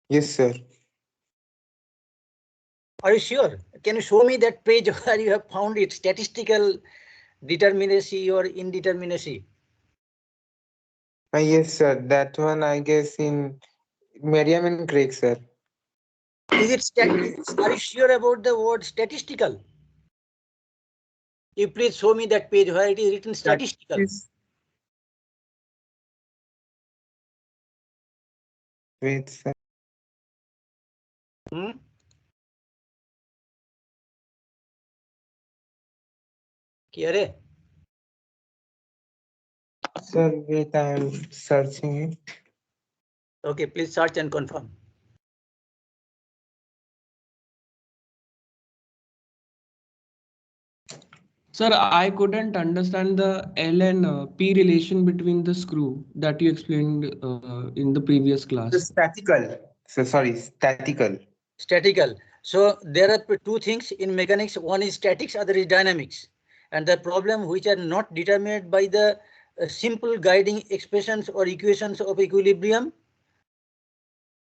Yes, sir. Are you sure? Can you show me that page where you have found it, statistical determinacy or indeterminacy? Yes, sir. That one, I guess, in Merriam and Craig, sir. Is it are you sure about the word statistical? You please show me that page where it is written statistical. Wait, sir. Hmm? Here, Sir, wait, I am searching it. okay, please search and confirm. Sir, I couldn't understand the L and P relation between the screw that you explained in the previous class. Statical. So sorry, statical. Statical. So there are two things in mechanics. One is statics, other is dynamics. And the problem which are not determined by the simple guiding expressions or equations of equilibrium,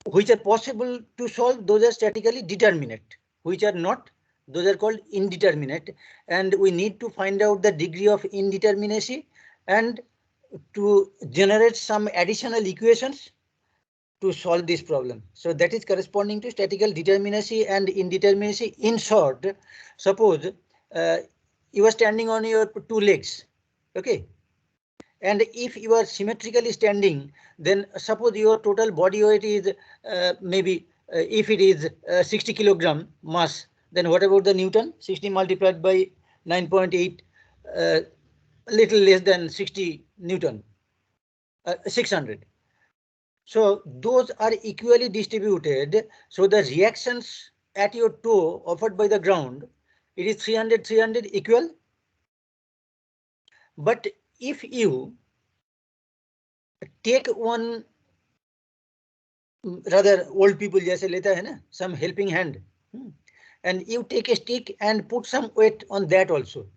which are possible to solve, those are statically determinate. Which are not, those are called indeterminate. And we need to find out the degree of indeterminacy and to generate some additional equations to solve this problem. So that is corresponding to statical determinacy and indeterminacy. In short, suppose you are standing on your two legs, okay? And if you are symmetrically standing, then suppose your total body weight is maybe if it is 60 kilogram mass, then what about the Newton? 60 multiplied by 9.8, little less than 60 Newton, 600. So those are equally distributed. So the reactions at your toe offered by the ground, it is 300, 300 equal. But if you take one, rather old people jaise leta hai na, some helping hand, and you take a stick and put some weight on that also.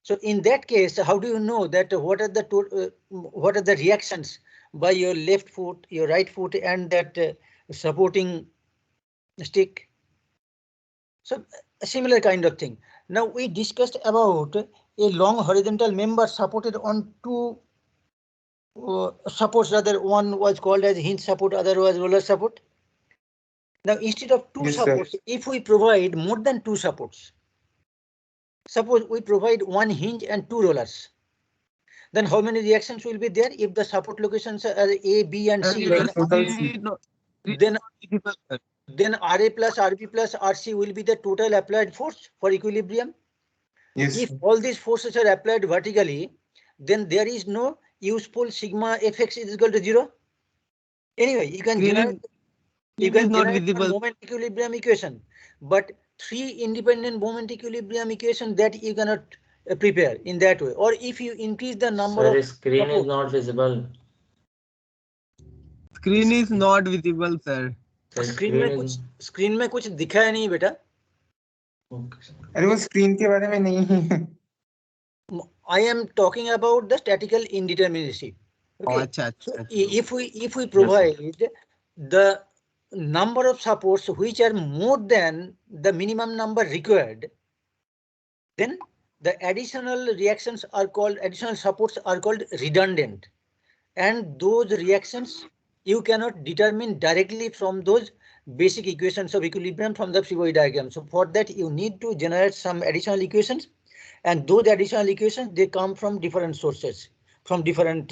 So in that case, how do you know that what are the reactions by your left foot, your right foot, and that supporting stick? So a similar kind of thing. Now we discussed about a long horizontal member supported on two supports. Rather, one was called as hinge support, other was roller support. Now instead of two supports, if we provide more than two supports, suppose we provide one hinge and two rollers, then how many reactions will be there? If the support locations are A, B, and C, then RA plus RB plus RC will be the total applied force for equilibrium. Yes. If all these forces are applied vertically, then there is no useful sigma fx is equal to 0. Anyway, you can generate moment equilibrium equation, but three independent moment equilibrium equation that you cannot prepare in that way. Or if you increase the number of screen is not visible. Screen is not visible, sir. Screen में कुछ दिखा है नहीं बेटा. अरे वो screen के बारे में नहीं है. I am talking about the statical indeterminacy. Okay. So if we provide the number of supports which are more than the minimum number required, then the additional reactions are called, additional supports are called redundant, and those reactions you cannot determine directly from those basic equations of equilibrium from the free body diagram. So for that you need to generate some additional equations, and those additional equations, they come from different sources, from different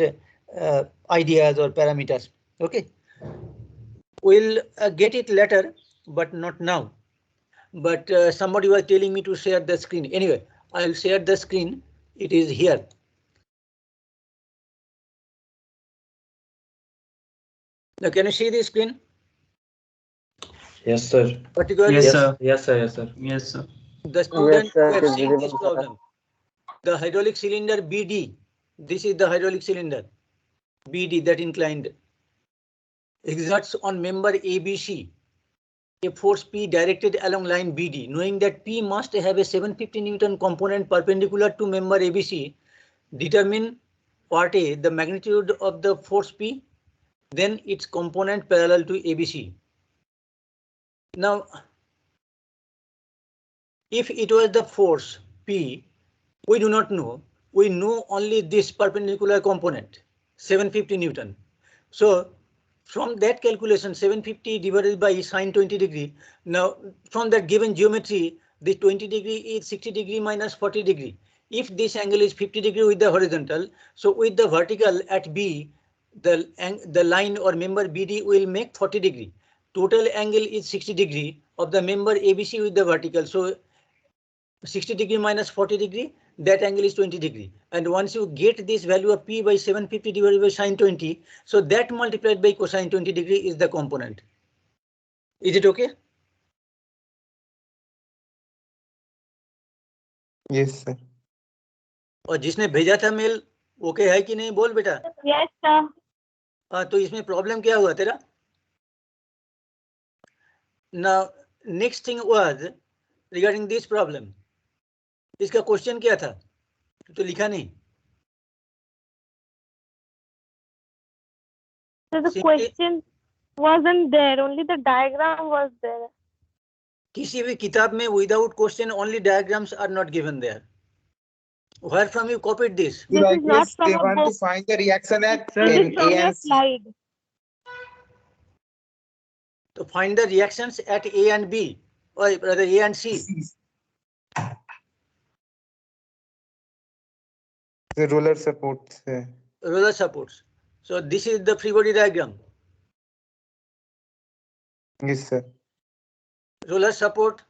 ideas or parameters. Okay, we'll get it later, but not now. But somebody was telling me to share the screen. Anyway, I'll share the screen. It is here. Now, can you see the screen? Yes, sir. Particularly, yes, sir. Yes, sir. Yes, sir. Yes, sir. The student who have seen this problem. The hydraulic cylinder BD. This is the hydraulic cylinder BD that inclined exerts on member ABC a force P directed along line BD. Knowing that P must have a 750 Newton component perpendicular to member ABC, determine part A the magnitude of the force P, then its component parallel to ABC. Now, if it was the force P, we do not know. We know only this perpendicular component, 750 Newton. So from that calculation, 750 divided by sine 20 degree. Now, from that given geometry, the 20 degree is 60 degree minus 40 degree. If this angle is 50 degree with the horizontal, so with the vertical at B, the line or member BD will make 40 degree. Total angle is 60 degree of the member ABC with the vertical. So 60 degree minus 40 degree, that angle is 20 degree. And once you get this value of P by 750 divided by sine 20, so that multiplied by cosine 20 degree is the component. Is it okay? Yes, sir. और जिसने भेजा था mail okay है कि नहीं बोल बेटा? Yes, sir. हाँ, तो इसमें प्रॉब्लम क्या हुआ तेरा? Now next thing was regarding this problem. इसका क्वेश्चन क्या था? तो लिखा नहीं. So the Simply- question wasn't there, only the diagram was there. किसी भी किताब में without question only diagrams are not given there. Where from you copied this? This I is not guess from they a want to book. find the reaction at This in is from A your and C. slide. To find the reactions at A and B, or rather A and C. The roller supports. Roller supports. So this is the free body diagram. Yes, sir. Roller support,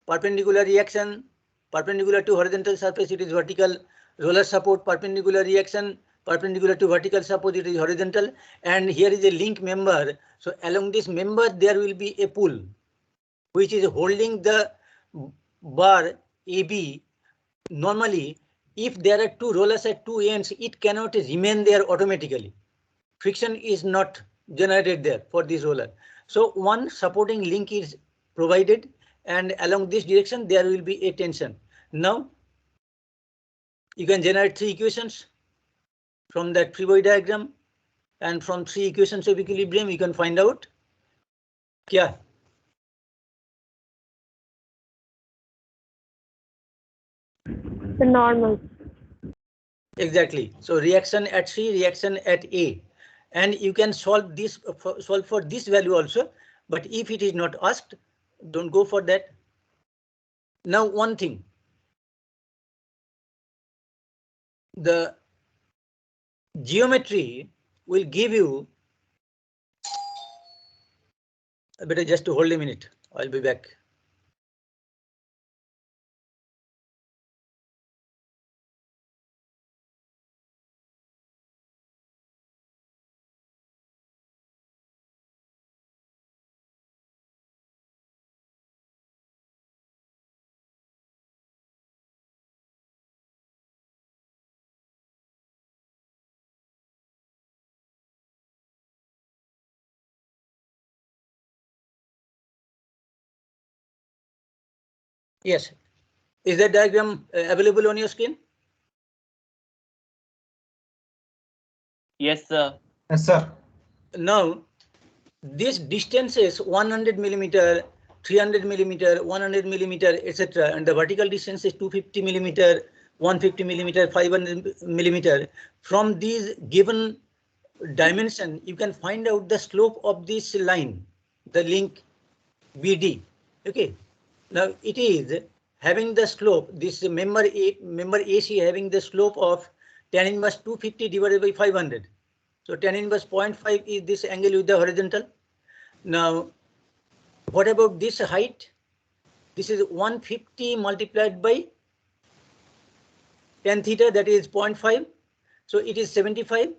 perpendicular reaction, perpendicular to horizontal surface, it is vertical. Roller support, perpendicular reaction, perpendicular to vertical support, it is horizontal. And here is a link member. So along this member, there will be a pull, which is holding the bar AB. Normally, if there are two rollers at two ends, it cannot remain there automatically. Friction is not generated there for this roller. So one supporting link is provided, and along this direction there will be a tension. Now you can generate three equations from that free body diagram, and from three equations of equilibrium you can find out kya. The normal. Exactly. So reaction at C, reaction at A, and you can solve this solve for this value also. But if it is not asked, don't go for that. Now one thing, the geometry will give you. Better just to hold a minute. I'll be back. Yes. Is that diagram available on your screen? Yes, sir. Yes, sir. Now, this distance is 100 millimeter, 300 millimeter, 100 millimeter, etc. And the vertical distance is 250 millimeter, 150 millimeter, 500 millimeter. From these given dimension, you can find out the slope of this line, the link BD. Okay. Now it is having the slope, this member AC having the slope of tan inverse 250 divided by 500. So tan inverse 0.5 is this angle with the horizontal. Now, what about this height? This is 150 multiplied by tan theta, that is 0.5. So it is 75.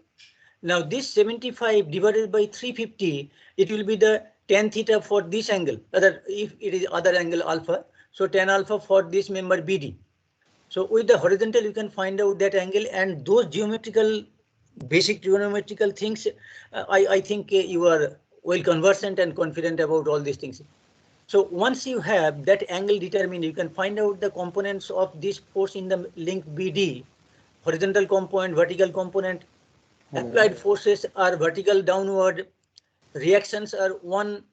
Now this 75 divided by 350, it will be the tan theta for this angle, other if it is other angle alpha. So tan alpha for this member BD. So with the horizontal, you can find out that angle, and those geometrical, basic geometrical things, I think you are well conversant and confident about all these things. So once you have that angle determined, you can find out the components of this force in the link BD, horizontal component, vertical component. Applied forces are vertical downward, reactions are 1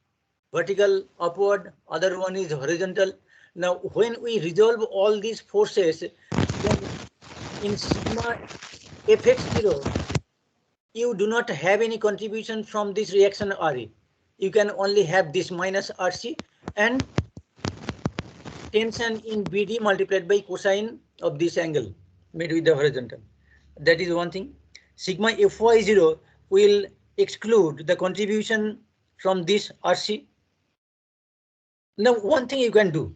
vertical upward, other one is horizontal. Now, when we resolve all these forces, then in sigma fx0, you do not have any contribution from this reaction RE. You can only have this minus RC and tension in BD multiplied by cosine of this angle made with the horizontal. That is one thing. Sigma Fy0 will exclude the contribution from this RC. Now, one thing you can do,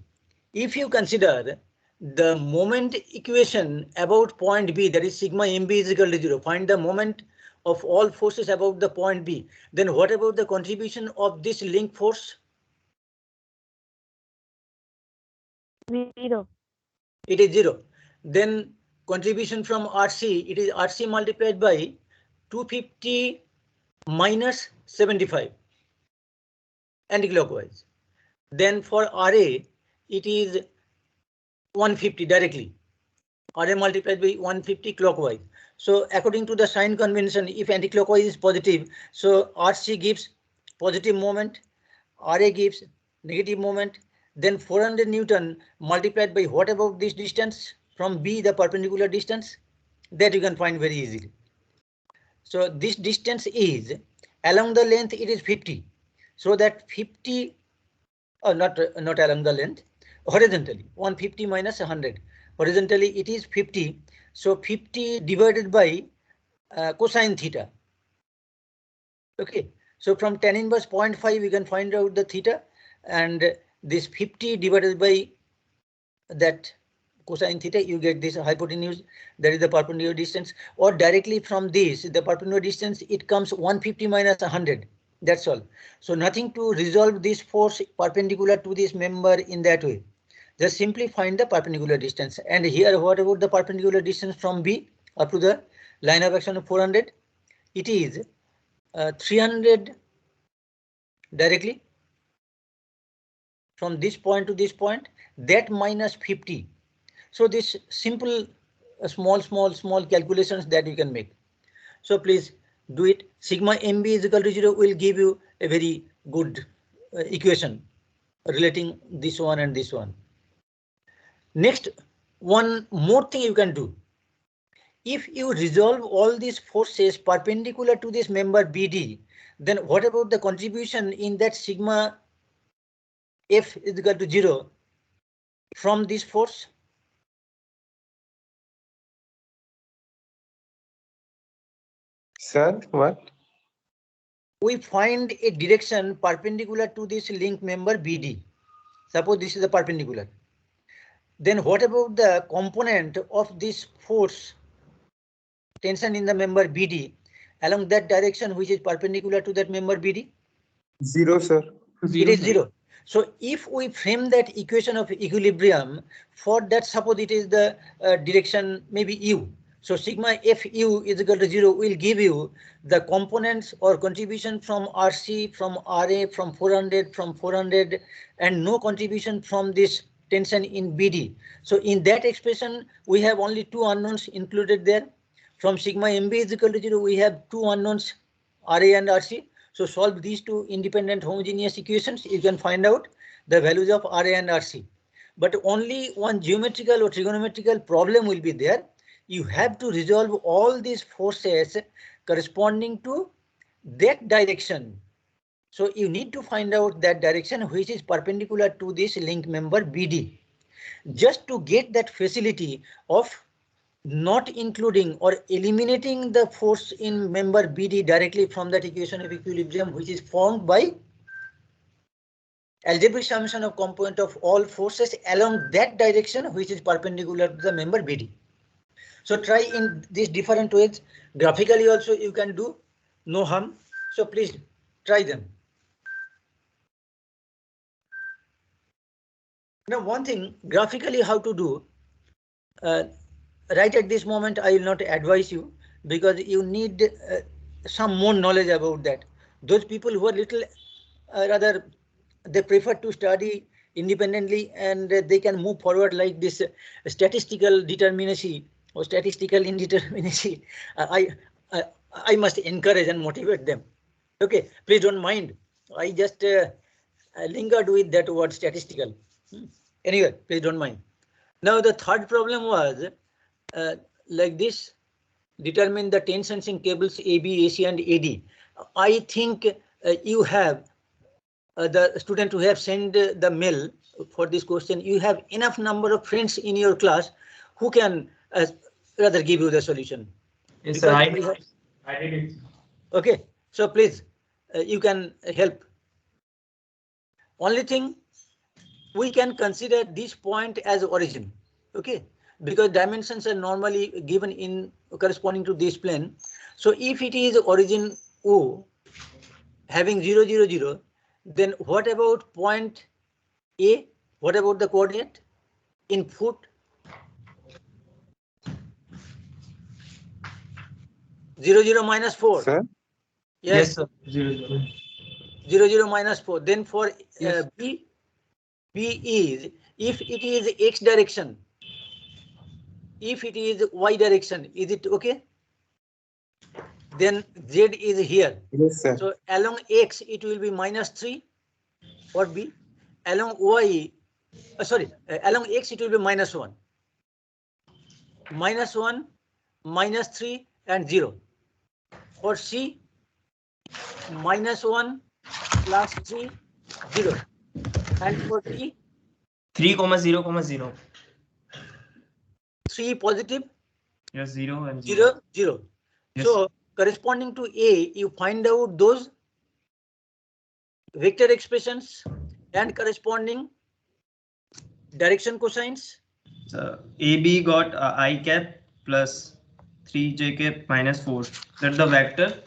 if you consider the moment equation about point B, that is sigma MB is equal to 0, find the moment of all forces about the point B, then what about the contribution of this link force? 0. It is 0. Then contribution from RC, it is RC multiplied by 250 minus 75 anti-clockwise. Then for RA, it is 150 directly. RA multiplied by 150 clockwise. So according to the sign convention, if anti-clockwise is positive, so RC gives positive moment, RA gives negative moment. Then 400 Newton multiplied by what about this distance from B, the perpendicular distance, that you can find very easily. So this distance is along the length, it is 50. So that 50, not along the length, horizontally 150 minus 100. Horizontally it is 50. So 50 divided by cosine theta. Okay. So from tan inverse 0.5 we can find out the theta, and this 50 divided by that cosine theta, you get this hypotenuse, that is the perpendicular distance, or directly from this, the perpendicular distance, it comes 150 minus 100. That's all. So nothing to resolve this force perpendicular to this member in that way. Just simply find the perpendicular distance. And here, what about the perpendicular distance from B up to the line of action of 400? It is 300 directly from this point to this point, that minus 50. So this simple small calculations that you can make. So please do it. Sigma MB is equal to 0 will give you a very good equation relating this one and this one. Next, one more thing you can do. If you resolve all these forces perpendicular to this member BD, then what about the contribution in that sigma F is equal to 0 from this force? Sir, what? We find a direction perpendicular to this link member BD. Suppose this is the perpendicular. Then what about the component of this force tension in the member BD along that direction which is perpendicular to that member BD? 0, sir. It is 0. So if we frame that equation of equilibrium, for that suppose it is the direction maybe U. So sigma Fu is equal to 0 will give you the components or contribution from RC, from RA, from 400, and no contribution from this tension in BD. So in that expression, we have only two unknowns included there. From sigma MB is equal to 0, we have two unknowns, RA and RC. So solve these two independent homogeneous equations, you can find out the values of RA and RC. But only one geometrical or trigonometrical problem will be there. You have to resolve all these forces corresponding to that direction. So you need to find out that direction which is perpendicular to this link member BD. Just to get that facility of not including or eliminating the force in member BD directly from that equation of equilibrium, which is formed by algebraic summation of component of all forces along that direction which is perpendicular to the member BD. So try in these different ways. Graphically also you can do, no harm. So please try them. Now one thing, graphically how to do, right at this moment I will not advise you because you need some more knowledge about that. Those people who are little rather they prefer to study independently and they can move forward like this statistical determinacy or statistical indeterminacy. I must encourage and motivate them. Okay, please don't mind. I just lingered with that word statistical. Anyway, please don't mind. Now the third problem was like this: determine the tensions in cables AB, AC, and AD. I think you have the student who have sent the mail for this question. You have enough number of friends in your class who can rather give you the solution. Yes, sir. I did it. Okay, so please you can help. Only thing, we can consider this point as origin, okay, because dimensions are normally given in corresponding to this plane. So if it is origin O having 0, 0, 0, then what about point A? What about the coordinate in foot? 0, 0 minus 4. Sir? Yes, sir. 0, 0. 0, 0 minus 4. Then for Yes. B is, if it is X direction, if it is Y direction, is it okay? Then Z is here. Yes, sir. So along X, it will be minus 3 or B. Along Y, along X, it will be minus 1. Minus 1, minus 3, and 0. For C, minus 1 plus 3, 0. And for D, 3, 0, 0. 3 positive, Yes, 0 and 0. 0, 0. Yes. So corresponding to A, you find out those vector expressions and corresponding direction cosines. So AB got I cap plus 3j cap minus 4. That's the vector.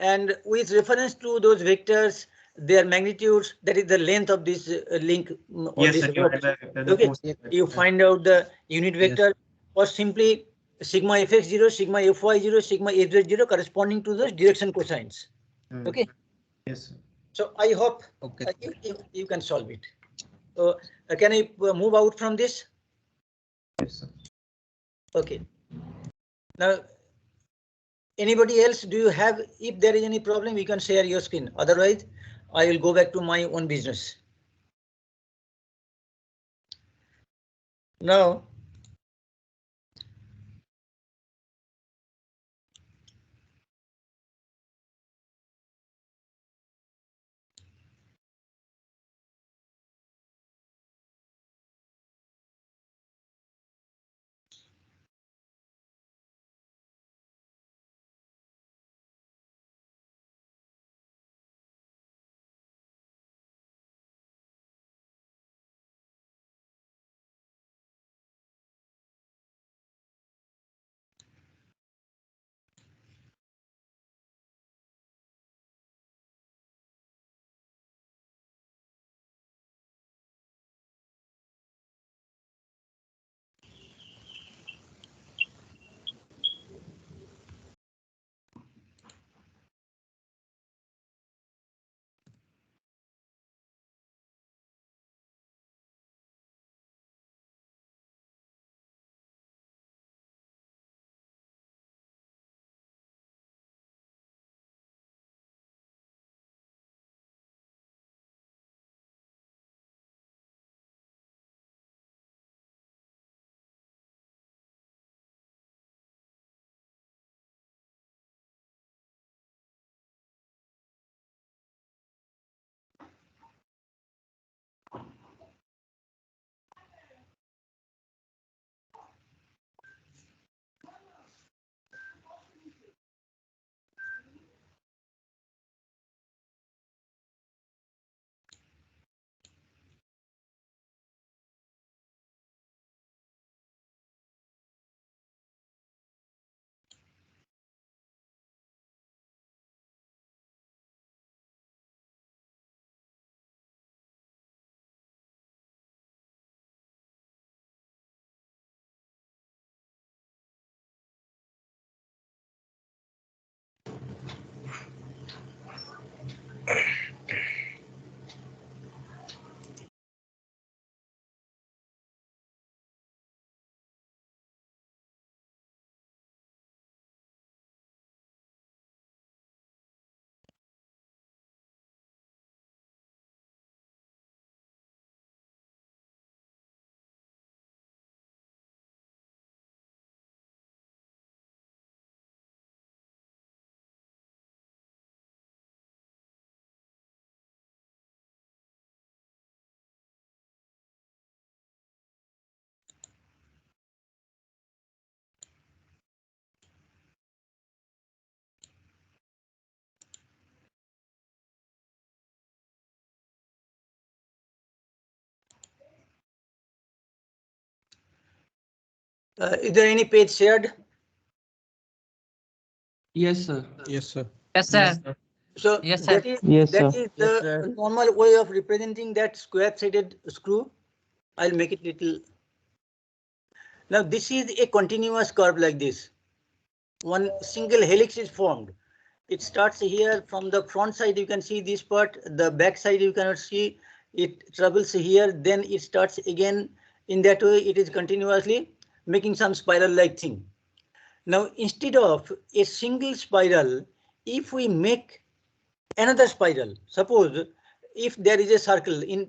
And with reference to those vectors, their magnitudes, that is the length of this link. Or Yes, this sir. rod. Okay, you find out the unit vector, or simply sigma fx0, sigma fy0, sigma fz0 corresponding to those direction cosines. Okay. Yes, sir. So I hope you can solve it. So can I move out from this? Yes, sir. Okay. Now, anybody else, do you have, if there is any problem, you can share your screen. Otherwise, I will go back to my own business. Now, Is there any page shared? Yes, sir. Yes, sir. Yes, sir. So Yes, sir. that is Yes, that sir. is the normal way of representing that square-threaded screw. I'll make it little. Now this is a continuous curve like this. One single helix is formed. It starts here from the front side. You can see this part. The back side you cannot see. It travels here. Then it starts again. In that way, it is continuously making some spiral-like thing. Now, instead of a single spiral, if we make another spiral, suppose if there is a circle in,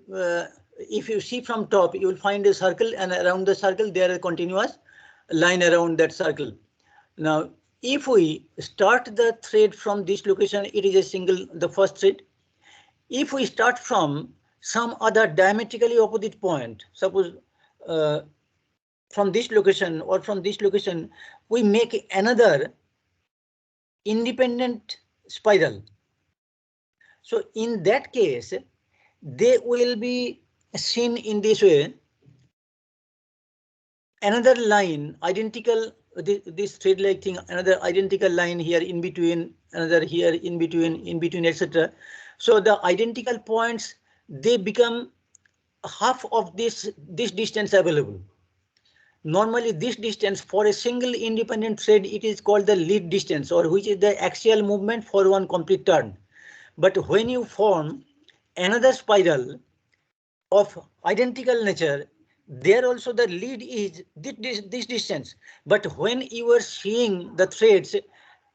if you see from top, you will find a circle, and around the circle there is a continuous line around that circle. Now, if we start the thread from this location, it is a single, the first thread. If we start from some other diametrically opposite point, suppose from this location or from this location, we make another independent spiral. So in that case, they will be seen in this way. Another line identical, this thread like thing, another identical line here in between, another here in between, etc. So the identical points, they become half of this distance available. Normally this distance for a single independent thread, it is called the lead distance, or which is the axial movement for one complete turn. But when you form another spiral of identical nature, there also the lead is this distance. But when you are seeing the threads,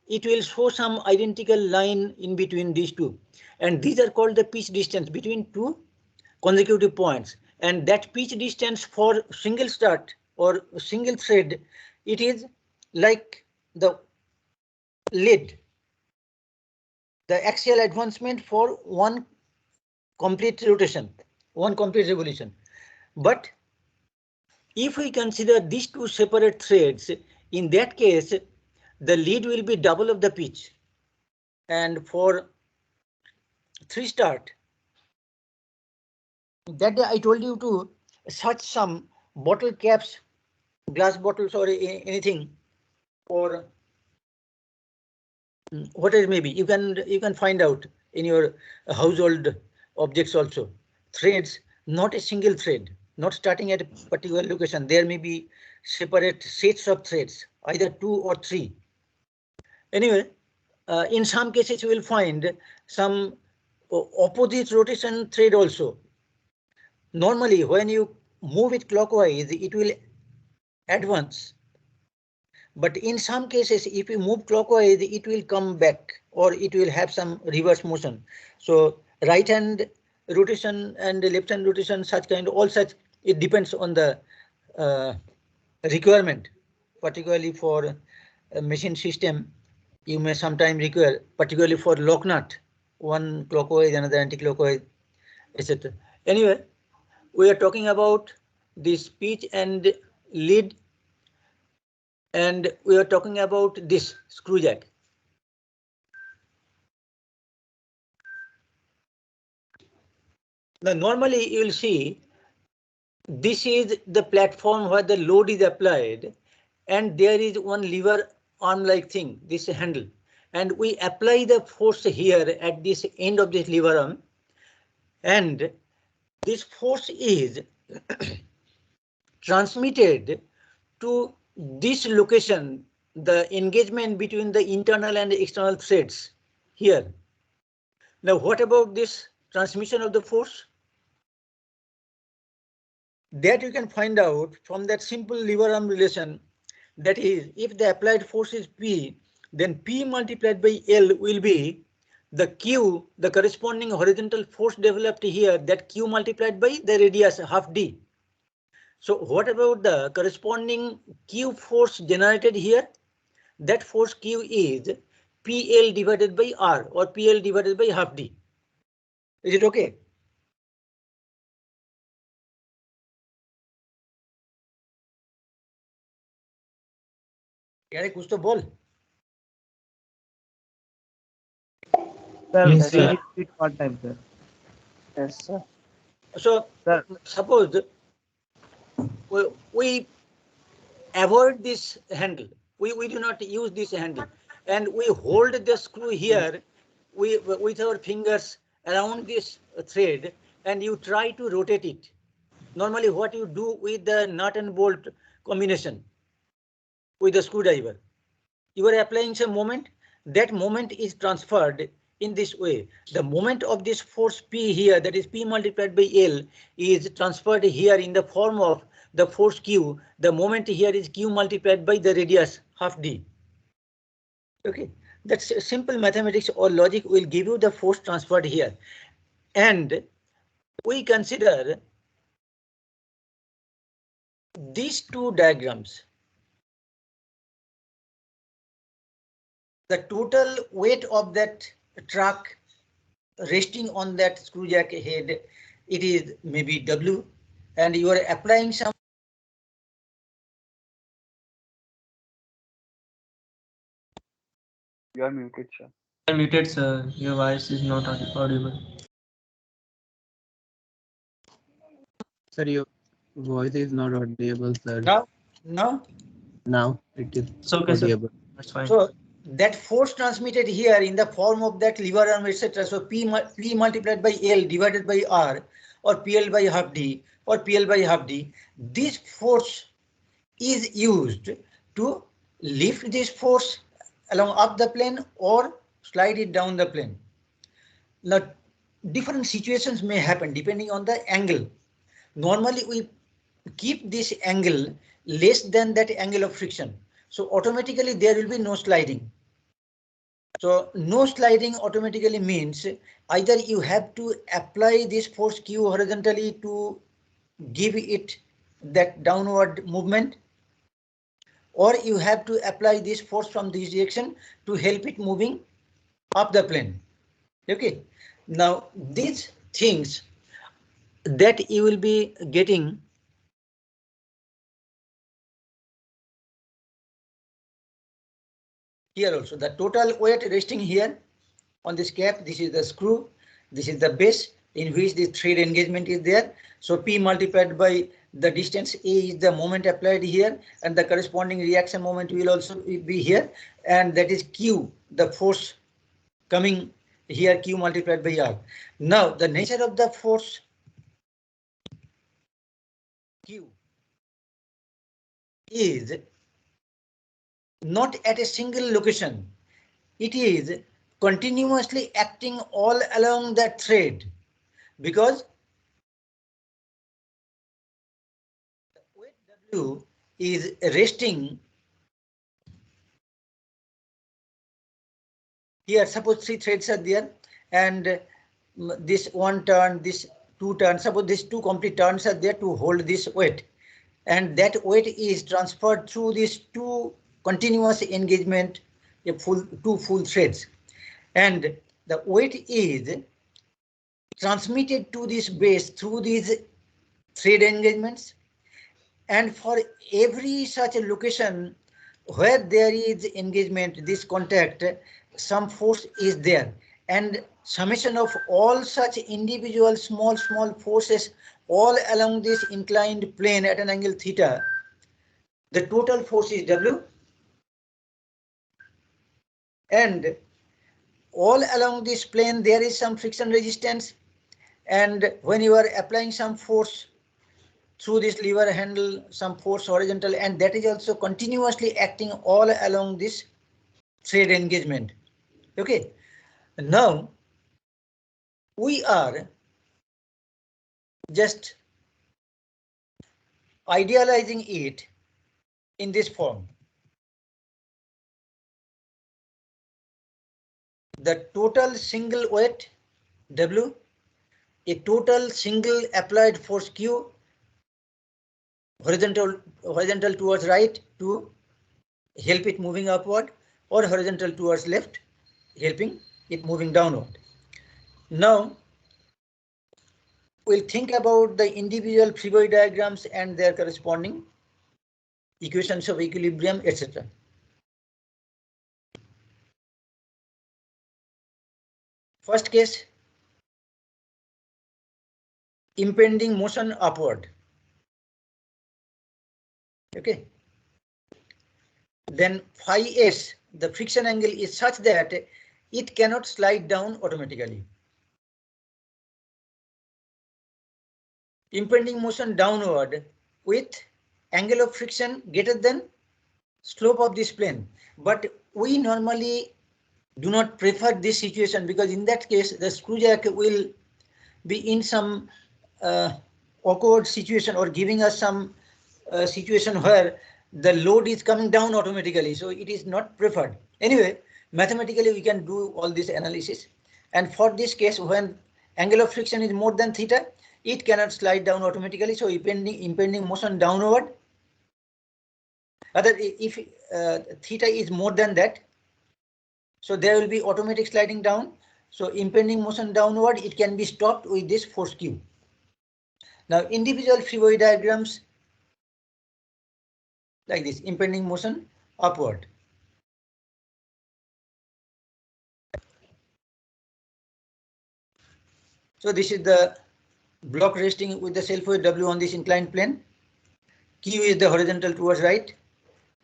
it will show some identical line in between these two. And these are called the pitch distance between two consecutive points. And that pitch distance for single start or single thread, it is like the lead, the axial advancement for one complete rotation, one complete revolution. But if we consider these two separate threads, in that case, the lead will be double of the pitch. And for 3 start, that I told you to search some bottle caps, glass bottles or anything, or what it may be. You can find out in your household objects also. Threads, not a single thread, not starting at a particular location. There may be separate sets of threads, either 2 or 3. Anyway, in some cases you will find some opposite rotation thread also. Normally, when you move it clockwise, it will advance. But in some cases, if you move clockwise, it will come back, or it will have some reverse motion. So right hand rotation and left hand rotation, such kind, all such, it depends on the requirement, particularly for a machine system. You may sometimes require, particularly for lock nut, one clockwise, another anti-clockwise, etc. Anyway, we are talking about this pitch and lead, and we are talking about this screw jack. Now, normally you will see this is the platform where the load is applied, and there is one lever arm-like thing, this handle, and we apply the force here at this end of this lever arm, and this force is transmitted to this location, the engagement between the internal and external threads here. Now, what about this transmission of the force? That you can find out from that simple lever arm relation. That is, if the applied force is P, then P multiplied by L will be the Q, the corresponding horizontal force developed here, that Q multiplied by the radius half d. So what about the corresponding Q force generated here? That force Q is PL divided by R, or PL divided by half d. Is it okay? यार कुछ तो बोल. Sir, Yes, can you sir. repeat one time, sir? Yes, sir. So Sir. suppose we avoid this handle. We do not use this handle, and we hold the screw here with our fingers around this thread, and you try to rotate it. Normally what you do with the nut and bolt combination with the screwdriver, you are applying some moment, that moment is transferred in this way. The moment of this force P here, that is P multiplied by L, is transferred here in the form of the force Q. The moment here is Q multiplied by the radius half d. Okay, that's simple mathematics or logic will give you the force transferred here. And we consider these two diagrams. The total weight of that truck resting on that screw jack head, it is maybe W, and you are applying some. You are muted, sir. You are muted, sir. Your voice is not audible. Sir, your voice is not audible, sir. Now it is It's okay, sir. audible. That's fine. So that force transmitted here in the form of that lever arm, etc. So P multiplied by L divided by R, or PL by half D, or PL by half D. This force is used to lift this force along up the plane or slide it down the plane. Now, different situations may happen depending on the angle. Normally, we keep this angle less than that angle of friction. So automatically there will be no sliding. So no sliding automatically means either you have to apply this force Q horizontally to give it that downward movement, or you have to apply this force from this direction to help it moving up the plane. Okay. Now these things that you will be getting here also. The total weight resting here on this cap, this is the screw, this is the base in which the thread engagement is there. So P multiplied by the distance A is the moment applied here, and the corresponding reaction moment will also be here, and that is Q, the force coming here, Q multiplied by R. Now the nature of the force Q is not at a single location. It is continuously acting all along that thread, because the weight W is resting here. Suppose 3 threads are there, and this one turn, this 2 turns. Suppose these 2 complete turns are there to hold this weight, and that weight is transferred through these 2 continuous engagement, 2 full threads, and the weight is transmitted to this base through these thread engagements, and for every such a location where there is engagement, this contact, some force is there, and summation of all such individual small forces all along this inclined plane at an angle theta, the total force is W, and all along this plane there is some friction resistance, and when you are applying some force through this lever handle, some force horizontal, and that is also continuously acting all along this thread engagement. Okay, now we are just idealizing it in this form. The total single weight W, a total single applied force Q, horizontal towards right to help it moving upward, or horizontal towards left, helping it moving downward. Now we'll think about the individual free body diagrams and their corresponding equations of equilibrium, etc. First case, impending motion upward. Okay, then phi s, the friction angle is such that it cannot slide down automatically. Impending motion downward with angle of friction greater than slope of this plane. But we normally do not prefer this situation, because in that case the screw jack will be in some awkward situation, or giving us some situation where the load is coming down automatically. So it is not preferred. Anyway, mathematically we can do all this analysis. And for this case, when angle of friction is more than theta, it cannot slide down automatically. So impending motion downward. Other if theta is more than that, so there will be automatic sliding down. So impending motion downward, it can be stopped with this force Q. Now individual free body diagrams like this: impending motion upward. So this is the block resting with the self weight W on this inclined plane. Q is the horizontal towards right.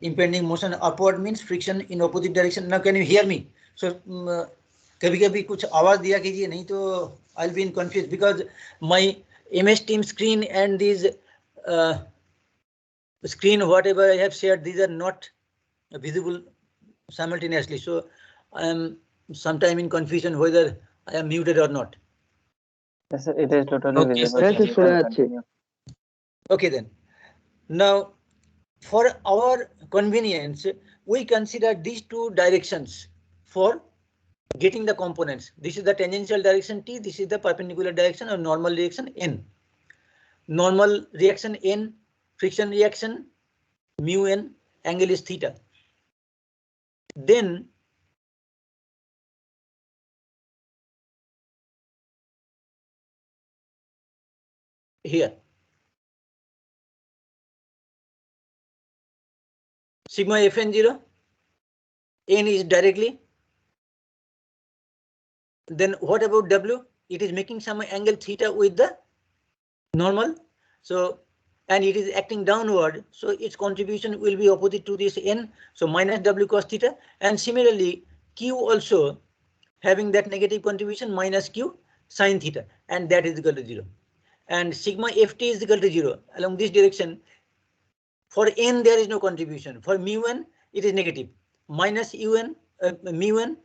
Impending motion upward means friction in opposite direction. Now can you hear me? So कभी-कभी कुछ आवाज दिया कीजिए, नहीं तो I'll be in confused, because my MS Team screen and these screen whatever I have shared, these are not visible simultaneously. So I am sometime in confusion whether I am muted or not. Yes, sir, it is totally visible. Yes, You can continue. Okay then. Now, for our convenience, we consider these two directions for getting the components. This is the tangential direction T, this is the perpendicular direction or normal reaction N. Normal reaction N, friction reaction mu N, angle is theta. Then here sigma Fn0, N is directly. Then what about W? It is making some angle theta with the normal. So, and it is acting downward. So its contribution will be opposite to this N. So minus W cos theta. And similarly, Q also having that negative contribution, minus Q sin theta. And that is equal to 0. And sigma Ft is equal to 0 along this direction. For N, there is no contribution. For mu N, it is negative. Minus UN, mu N,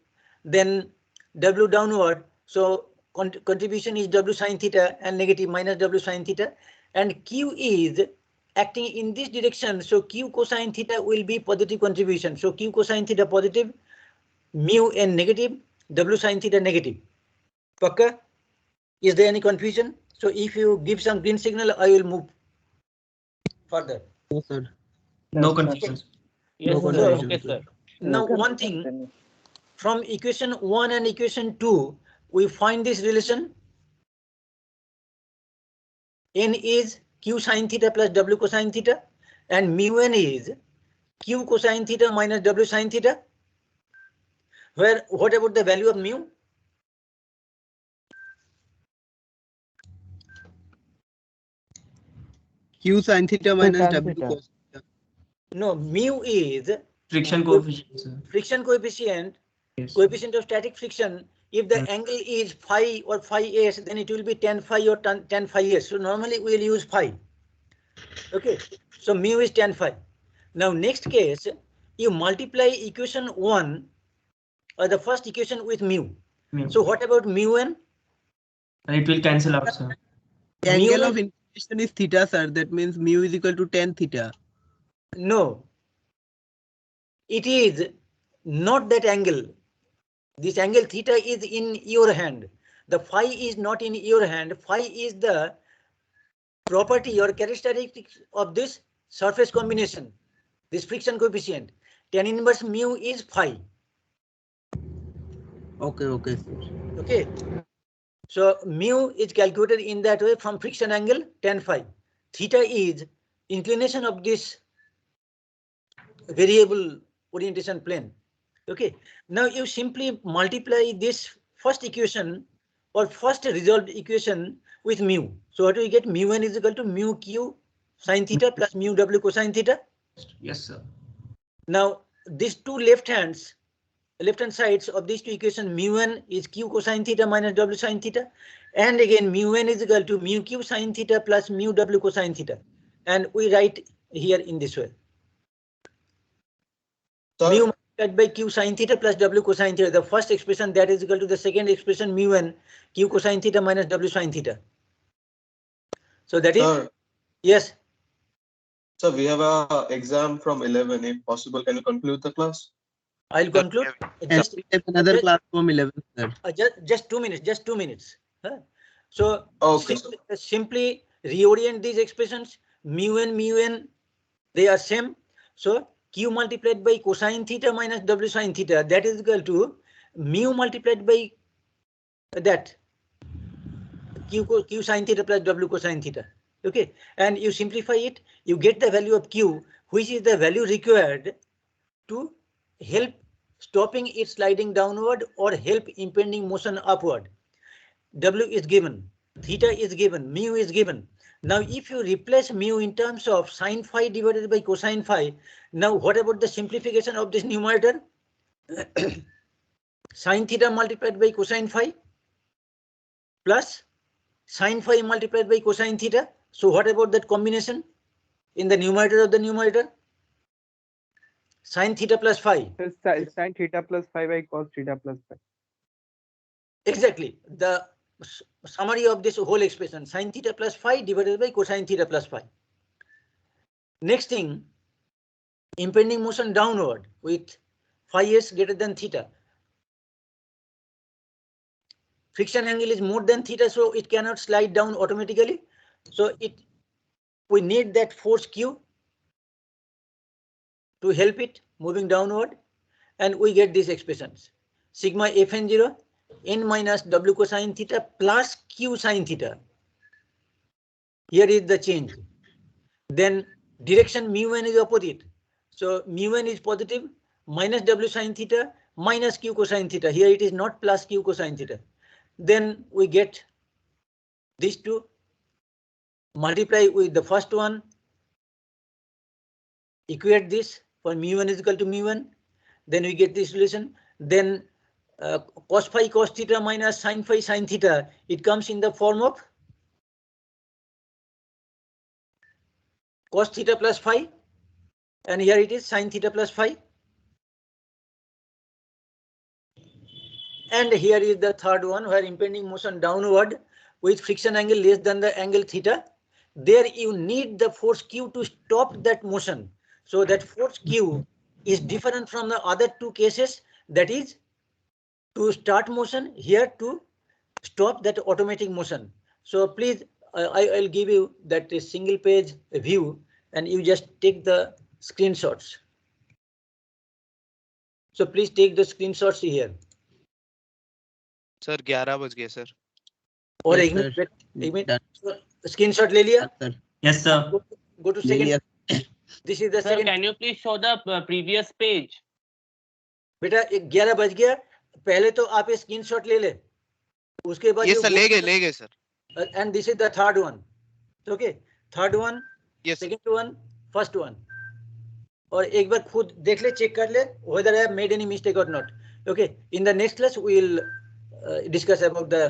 then W downward. So contribution is W sin theta and negative minus W sin theta. And Q is acting in this direction. So Q cosine theta will be positive contribution. So Q cosine theta positive, mu N negative, W sin theta negative. Pakka? Is there any confusion? So if you give some green signal, I will move further. No, sir. No Yes, confusion. No Yes, sir. confusion. Okay, sir. Now You one can thing, continue. from equation 1 and equation 2, we find this relation. N is Q sin theta plus W cosine theta, and mu N is Q cosine theta minus W sin theta. Where, what about the value of mu? Q sin theta minus Sin W theta. cos theta. No, mu is Friction coefficient, sir. friction coefficient, Yes. coefficient of static friction. If the angle is phi or phi s, then it will be tan phi or tan phi s. So normally we will use phi. Okay, so mu is tan phi. Now next case, you multiply equation 1 or the first equation with mu. Mu. So what about mu N? It will cancel out, sir. The angle Mu of inclination is theta, sir. That means mu is equal to tan theta. No, it is not that angle. This angle theta is in your hand. The phi is not in your hand. Phi is the property or characteristics of this surface combination, this friction coefficient. Tan inverse mu is phi. Okay, okay, sir. Okay. So mu is calculated in that way from friction angle tan phi. Theta is inclination of this variable orientation plane. Okay. Now you simply multiply this first equation or first resolved equation with mu. So what do we get? Mu N is equal to mu Q sin theta plus mu W cosine theta. Yes, sir. Now these two left hand sides of these two equations, mu1 is q cosine theta minus w sine theta, and again mu1 is equal to mu q sine theta plus mu w cosine theta, and we write here in this way. Sir, Mu multiplied by q sine theta plus w cosine theta, the first expression, that is equal to the second expression mu1 q cosine theta minus w sine theta. So that is, sir, yes. sir, we have a exam from 11. If possible, can you conclude the class? I'll conclude. Yes, we have another class from 11, sir. Just 2 minutes. Just 2 minutes. Huh? So Okay. simply reorient these expressions. Mu1, they are same. So q multiplied by cosine theta minus w sine theta, that is equal to mu multiplied by that q sine theta plus w cosine theta. Okay, and you simplify it, you get the value of q, which is the value required to help stopping it sliding downward or help impending motion upward. W is given, theta is given, mu is given. Now if you replace mu in terms of sine phi divided by cosine phi, now what about the simplification of this numerator? Sine theta multiplied by cosine phi plus sine phi multiplied by cosine theta. So what about that combination in the numerator of the numerator? Sine theta plus phi. Sin theta plus phi by cos theta plus phi. Exactly. The summary of this whole expression, sine theta plus phi divided by cosine theta plus phi. Next thing, impending motion downward with phi s greater than theta. Friction angle is more than theta, so it cannot slide down automatically. So we need that force Q to help it moving downward, and we get these expressions. Sigma Fn0 n minus w cosine theta plus q sine theta. Here is the change. Then direction mu1 is opposite. So mu1 is positive, minus w sine theta minus q cosine theta. Here it is not plus q cosine theta. Then we get these two, multiply with the first one, equate this for mu1 is equal to mu1. Then we get this relation. Then cos phi cos theta minus sin phi sin theta, it comes in the form of cos theta plus phi, and here it is sin theta plus phi. And here is the third one, where impending motion downward with friction angle less than the angle theta. There you need the force Q to stop that motion. So that force Q is different from the other two cases, that is to start motion, here to stop that automatic motion. So please, I'll give you that single page view and you just take the screenshots. So please take the screenshots here. Sir 11 बज गए sir. और Yes, एक sir. Minute Done. Screenshot ले लिया. Sir. Yes, sir. Go to second. This is the Sir, second. can you please show the previous page? बेटा 11 बज गया, पहले तो आप ये स्क्रीनशॉट ले ले, उसके बाद ये सर ले गए sir. And this is the third one. Okay, third one, Yes. second one, first one. और एक बार खुद देख ले, चेक कर ले whether I have made any mistake or not. Okay, in the next class we will discuss about the